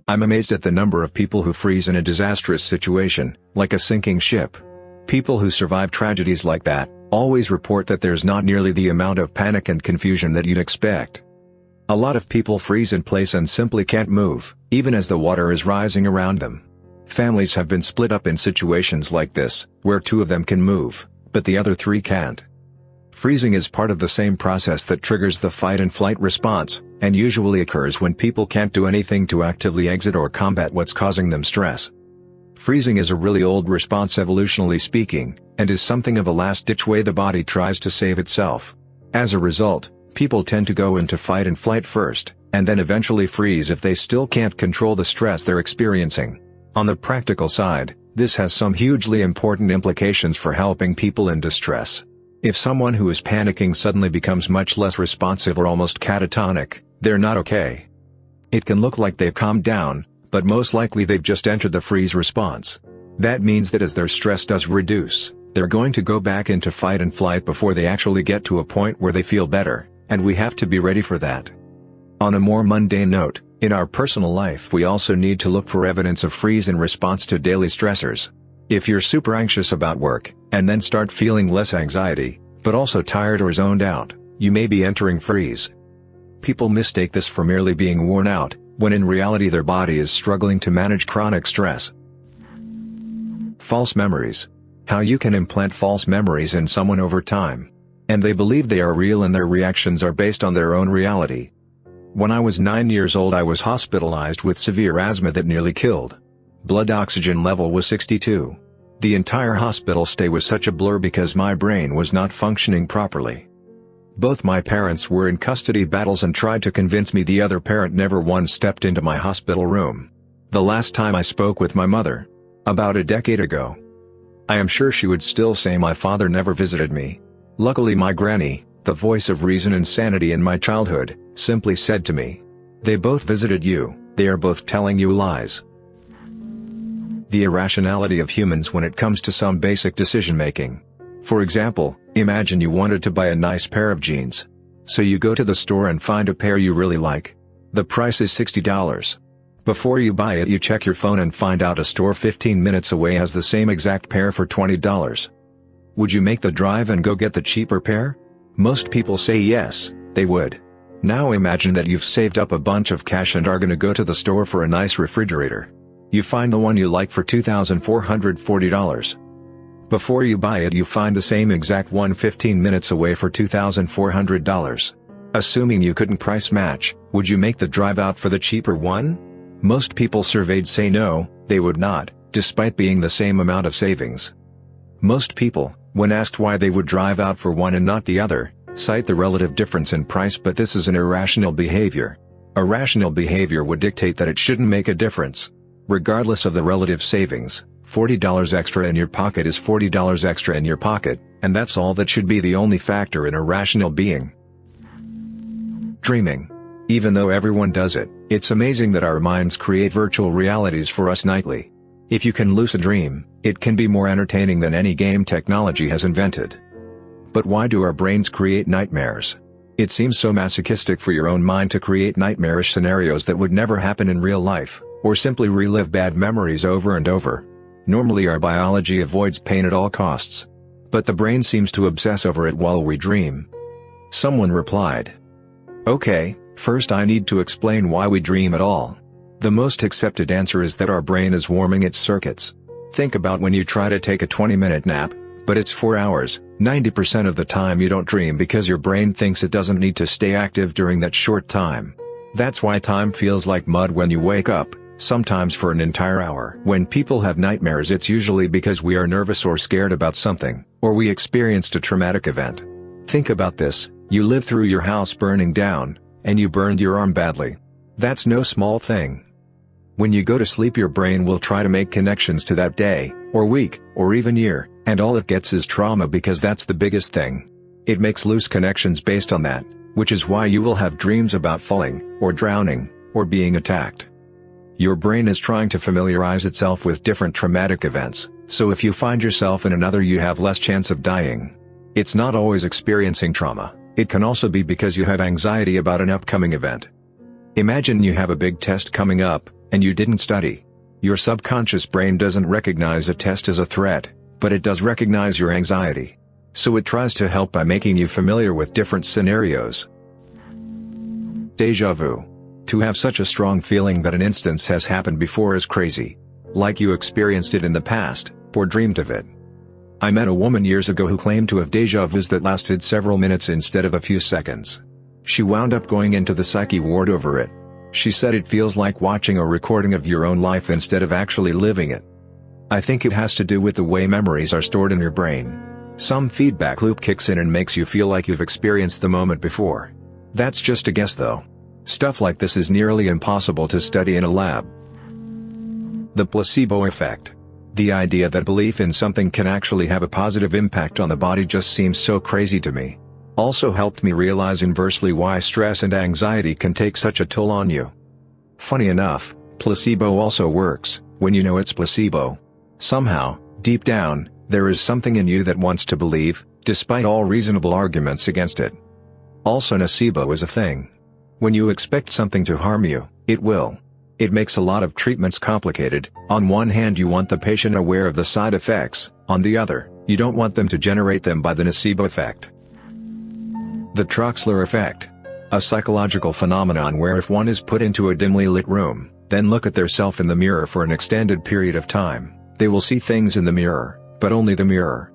I'm amazed at the number of people who freeze in a disastrous situation, like a sinking ship. People who survive tragedies like that always report that there's not nearly the amount of panic and confusion that you'd expect. A lot of people freeze in place and simply can't move, even as the water is rising around them. Families have been split up in situations like this, where two of them can move, but the other three can't. Freezing is part of the same process that triggers the fight and flight response, and usually occurs when people can't do anything to actively exit or combat what's causing them stress. Freezing is a really old response evolutionally speaking, and is something of a last-ditch way the body tries to save itself. As a result, people tend to go into fight and flight first, and then eventually freeze if they still can't control the stress they're experiencing. On the practical side, this has some hugely important implications for helping people in distress. If someone who is panicking suddenly becomes much less responsive or almost catatonic, they're not okay. It can look like they've calmed down, but most likely they've just entered the freeze response. That means that as their stress does reduce, they're going to go back into fight and flight before they actually get to a point where they feel better, and we have to be ready for that. On a more mundane note, in our personal life we also need to look for evidence of freeze in response to daily stressors. If you're super anxious about work, and then start feeling less anxiety, but also tired or zoned out, you may be entering freeze. People mistake this for merely being worn out, when in reality their body is struggling to manage chronic stress. False memories. How you can implant false memories in someone over time. And they believe they are real and their reactions are based on their own reality. When I was 9 years old I was hospitalized with severe asthma that nearly killed. Blood oxygen level was 62. The entire hospital stay was such a blur because my brain was not functioning properly. Both my parents were in custody battles and tried to convince me the other parent never once stepped into my hospital room. The last time I spoke with my mother, about a decade ago, I am sure she would still say my father never visited me. Luckily my granny, the voice of reason and sanity in my childhood, simply said to me, "They both visited you, they are both telling you lies." The irrationality of humans when it comes to some basic decision-making. For example, imagine you wanted to buy a nice pair of jeans. So you go to the store and find a pair you really like. The price is $60. Before you buy it you check your phone and find out a store 15 minutes away has the same exact pair for $20. Would you make the drive and go get the cheaper pair? Most people say yes, they would. Now imagine that you've saved up a bunch of cash and are gonna go to the store for a nice refrigerator. You find the one you like for $2,440. Before you buy it you find the same exact one 15 minutes away for $2,400. Assuming you couldn't price match, would you make the drive out for the cheaper one? Most people surveyed say no, they would not, despite being the same amount of savings. Most people, when asked why they would drive out for one and not the other, cite the relative difference in price, but this is an irrational behavior. Irrational behavior would dictate that it shouldn't make a difference. Regardless of the relative savings, $40 extra in your pocket is $40 extra in your pocket, and that's all that should be the only factor in a rational being. Dreaming. Even though everyone does it, it's amazing that our minds create virtual realities for us nightly. If you can lucid dream, it can be more entertaining than any game technology has invented. But why do our brains create nightmares? It seems so masochistic for your own mind to create nightmarish scenarios that would never happen in real life, or simply relive bad memories over and over. Normally our biology avoids pain at all costs. But the brain seems to obsess over it while we dream. Someone replied, "Okay, first I need to explain why we dream at all." The most accepted answer is that our brain is warming its circuits. Think about when you try to take a 20-minute nap, but it's 4 hours, 90% of the time you don't dream because your brain thinks it doesn't need to stay active during that short time. That's why time feels like mud when you wake up, sometimes for an entire hour. When people have nightmares it's usually because we are nervous or scared about something, or we experienced a traumatic event. Think about this, you lived through your house burning down, and you burned your arm badly. That's no small thing. When you go to sleep your brain will try to make connections to that day, or week, or even year, and all it gets is trauma because that's the biggest thing. It makes loose connections based on that, which is why you will have dreams about falling, or drowning, or being attacked. Your brain is trying to familiarize itself with different traumatic events, so if you find yourself in another you have less chance of dying. It's not always experiencing trauma, it can also be because you have anxiety about an upcoming event. Imagine you have a big test coming up, And you didn't study. Your subconscious brain doesn't recognize a test as a threat, but it does recognize your anxiety. So it tries to help by making you familiar with different scenarios. Déjà vu. To have such a strong feeling that an instance has happened before is crazy. Like you experienced it in the past, or dreamed of it. I met a woman years ago who claimed to have déjà vus that lasted several minutes instead of a few seconds. She wound up going into the psyche ward over it. She said it feels like watching a recording of your own life instead of actually living it. I think it has to do with the way memories are stored in your brain. Some feedback loop kicks in and makes you feel like you've experienced the moment before. That's just a guess though. Stuff like this is nearly impossible to study in a lab. The placebo effect. The idea that belief in something can actually have a positive impact on the body just seems so crazy to me. Also helped me realize inversely why stress and anxiety can take such a toll on you. Funny enough, placebo also works, when you know it's placebo. Somehow, deep down, there is something in you that wants to believe, despite all reasonable arguments against it. Also nocebo is a thing. When you expect something to harm you, it will. It makes a lot of treatments complicated. On one hand you want the patient aware of the side effects, on the other, you don't want them to generate them by the nocebo effect. The Troxler effect. A psychological phenomenon where if one is put into a dimly lit room, then look at their self in the mirror for an extended period of time, they will see things in the mirror, but only the mirror.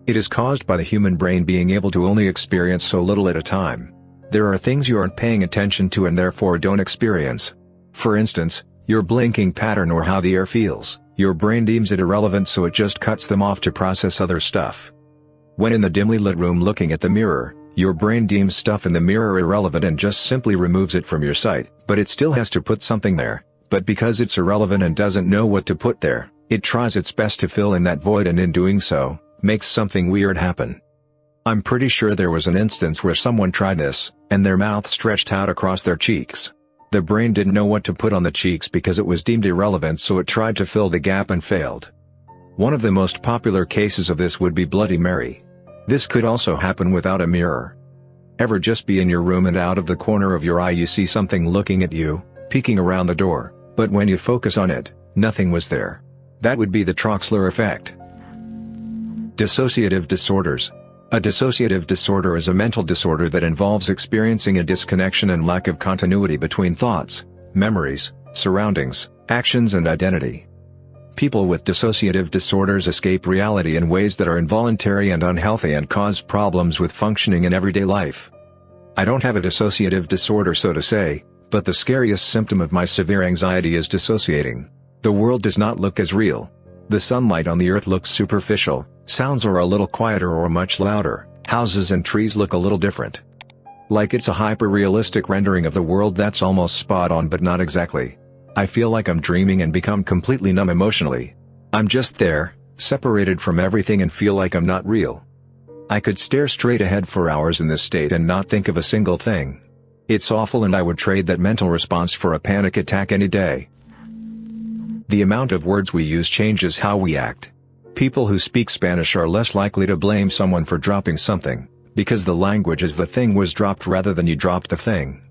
It is caused by the human brain being able to only experience so little at a time. There are things you aren't paying attention to and therefore don't experience. For instance, your blinking pattern or how the air feels, your brain deems it irrelevant so it just cuts them off to process other stuff. When in the dimly lit room looking at the mirror, your brain deems stuff in the mirror irrelevant and just simply removes it from your sight, but it still has to put something there, but because it's irrelevant and doesn't know what to put there, it tries its best to fill in that void and in doing so, makes something weird happen. I'm pretty sure there was an instance where someone tried this, and their mouth stretched out across their cheeks. The brain didn't know what to put on the cheeks because it was deemed irrelevant so it tried to fill the gap and failed. One of the most popular cases of this would be Bloody Mary. This could also happen without a mirror. Ever just be in your room and out of the corner of your eye you see something looking at you, peeking around the door, but when you focus on it, nothing was there. That would be the Troxler effect. Dissociative disorders. A dissociative disorder is a mental disorder that involves experiencing a disconnection and lack of continuity between thoughts, memories, surroundings, actions and identity. People with dissociative disorders escape reality in ways that are involuntary and unhealthy and cause problems with functioning in everyday life. I don't have a dissociative disorder so to say, but the scariest symptom of my severe anxiety is dissociating. The world does not look as real. The sunlight on the earth looks superficial, sounds are a little quieter or much louder, houses and trees look a little different. Like it's a hyper-realistic rendering of the world that's almost spot on but not exactly. I feel like I'm dreaming and become completely numb emotionally. I'm just there, separated from everything and feel like I'm not real. I could stare straight ahead for hours in this state and not think of a single thing. It's awful and I would trade that mental response for a panic attack any day. The amount of words we use changes how we act. People who speak Spanish are less likely to blame someone for dropping something, because the language is the thing was dropped rather than you dropped the thing.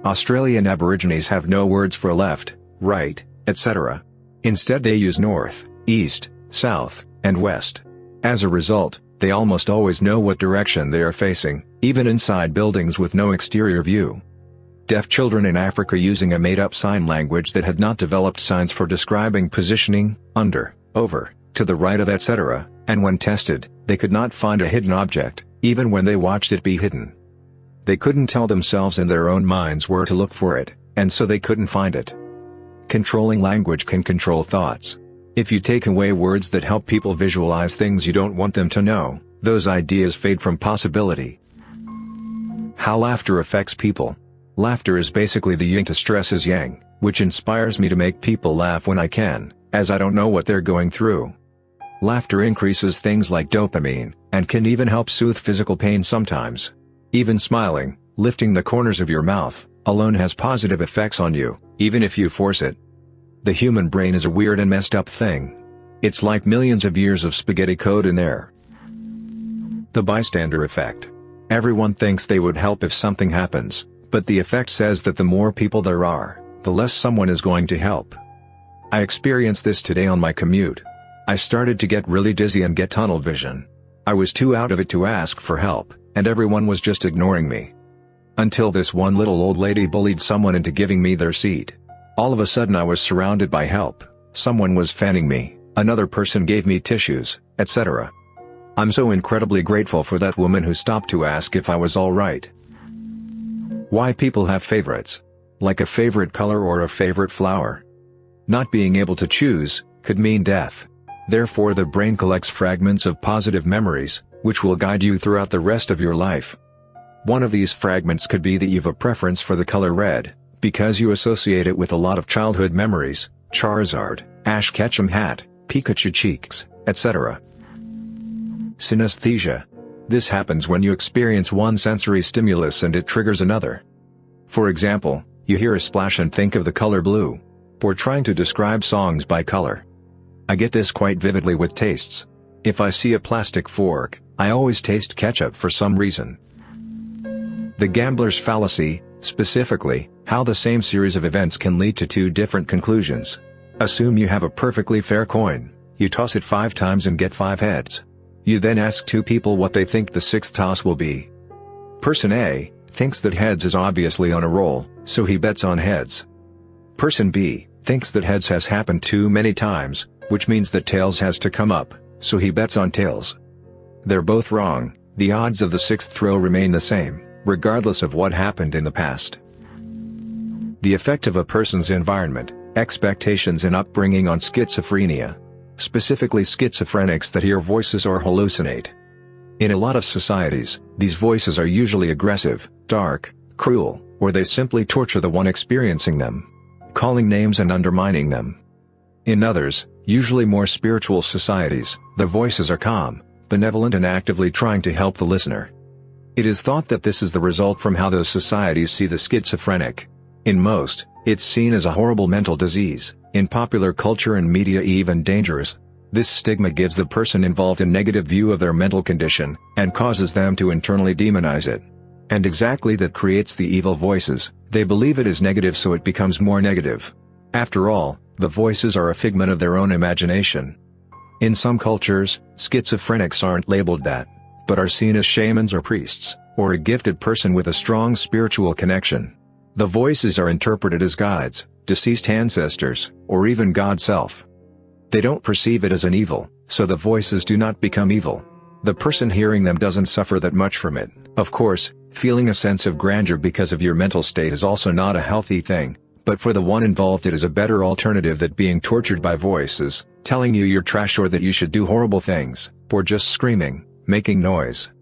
Australian Aborigines have no words for left, right, etc. Instead they use north, east, south, and west. As a result, they almost always know what direction they are facing, even inside buildings with no exterior view. Deaf children in Africa using a made-up sign language that had not developed signs for describing positioning, under, over, to the right of etc., and when tested, they could not find a hidden object, even when they watched it be hidden. They couldn't tell themselves in their own minds where to look for it, and so they couldn't find it. Controlling language can control thoughts. If you take away words that help people visualize things you don't want them to know, those ideas fade from possibility. How laughter affects people. Laughter is basically the yin to stress's yang, which inspires me to make people laugh when I can, as I don't know what they're going through. Laughter increases things like dopamine, and can even help soothe physical pain sometimes. Even smiling, lifting the corners of your mouth, alone has positive effects on you, even if you force it. The human brain is a weird and messed up thing. It's like millions of years of spaghetti code in there. The bystander effect. Everyone thinks they would help if something happens, but the effect says that the more people there are, the less someone is going to help. I experienced this today on my commute. I started to get really dizzy and get tunnel vision. I was too out of it to ask for help, and everyone was just ignoring me. Until this one little old lady bullied someone into giving me their seat. All of a sudden I was surrounded by help, someone was fanning me, another person gave me tissues, etc. I'm so incredibly grateful for that woman who stopped to ask if I was alright. Why people have favorites. Like a favorite color or a favorite flower. Not being able to choose could mean death. Therefore the brain collects fragments of positive memories, which will guide you throughout the rest of your life. One of these fragments could be that you have a preference for the color red, because you associate it with a lot of childhood memories, Charizard, Ash Ketchum hat, Pikachu cheeks, etc. Synesthesia. This happens when you experience one sensory stimulus and it triggers another. For example, you hear a splash and think of the color blue. Or trying to describe songs by color. I get this quite vividly with tastes. If I see a plastic fork, I always taste ketchup for some reason. The gambler's fallacy, specifically, how the same series of events can lead to two different conclusions. Assume you have a perfectly fair coin, you toss it 5 times and get 5 heads. You then ask 2 people what they think the 6th toss will be. Person A thinks that heads is obviously on a roll, so he bets on heads. Person B thinks that heads has happened too many times, which means that tails has to come up, so he bets on tails. They're both wrong, the odds of the 6th throw remain the same, regardless of what happened in the past. The effect of a person's environment, expectations and upbringing on schizophrenia. Specifically schizophrenics that hear voices or hallucinate. In a lot of societies, these voices are usually aggressive, dark, cruel, or they simply torture the one experiencing them, calling names and undermining them. In others, usually more spiritual societies, the voices are calm, benevolent and actively trying to help the listener. It is thought that this is the result from how those societies see the schizophrenic. In most, it's seen as a horrible mental disease, in popular culture and media even dangerous. This stigma gives the person involved a negative view of their mental condition, and causes them to internally demonize it. And exactly that creates the evil voices, they believe it is negative so it becomes more negative. After all, the voices are a figment of their own imagination. In some cultures, schizophrenics aren't labeled that, but are seen as shamans or priests, or a gifted person with a strong spiritual connection. The voices are interpreted as guides, deceased ancestors, or even God self. They don't perceive it as an evil, so the voices do not become evil. The person hearing them doesn't suffer that much from it. Of course, feeling a sense of grandeur because of your mental state is also not a healthy thing, but for the one involved it is a better alternative than being tortured by voices, telling you you're trash or that you should do horrible things, or just screaming, making noise.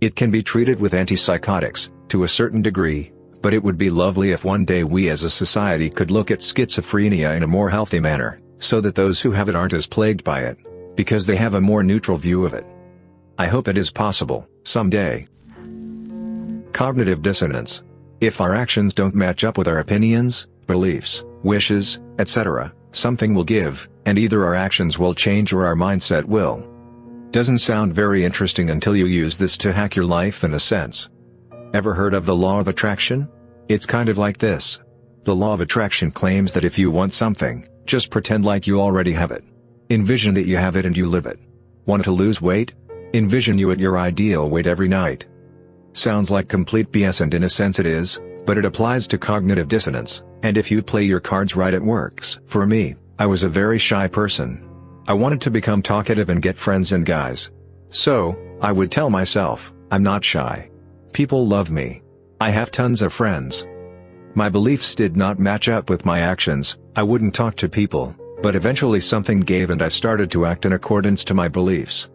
It can be treated with antipsychotics, to a certain degree, but it would be lovely if one day we as a society could look at schizophrenia in a more healthy manner, so that those who have it aren't as plagued by it, because they have a more neutral view of it. I hope it is possible, someday. Cognitive dissonance. If our actions don't match up with our opinions, beliefs, wishes, etc., something will give, and either our actions will change or our mindset will. Doesn't sound very interesting until you use this to hack your life in a sense. Ever heard of the law of attraction? It's kind of like this. The law of attraction claims that if you want something, just pretend like you already have it. Envision that you have it and you live it. Want to lose weight? Envision you at your ideal weight every night. Sounds like complete BS, and in a sense it is, but it applies to cognitive dissonance, and if you play your cards right it works. For me, I was a very shy person. I wanted to become talkative and get friends and guys. So, I would tell myself, I'm not shy. People love me. I have tons of friends. My beliefs did not match up with my actions. I wouldn't talk to people, but eventually something gave and I started to act in accordance to my beliefs.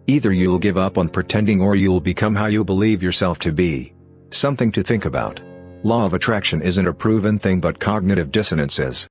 Either you'll give up on pretending or you'll become how you believe yourself to be. Something to think about. Law of attraction isn't a proven thing, but cognitive dissonance is.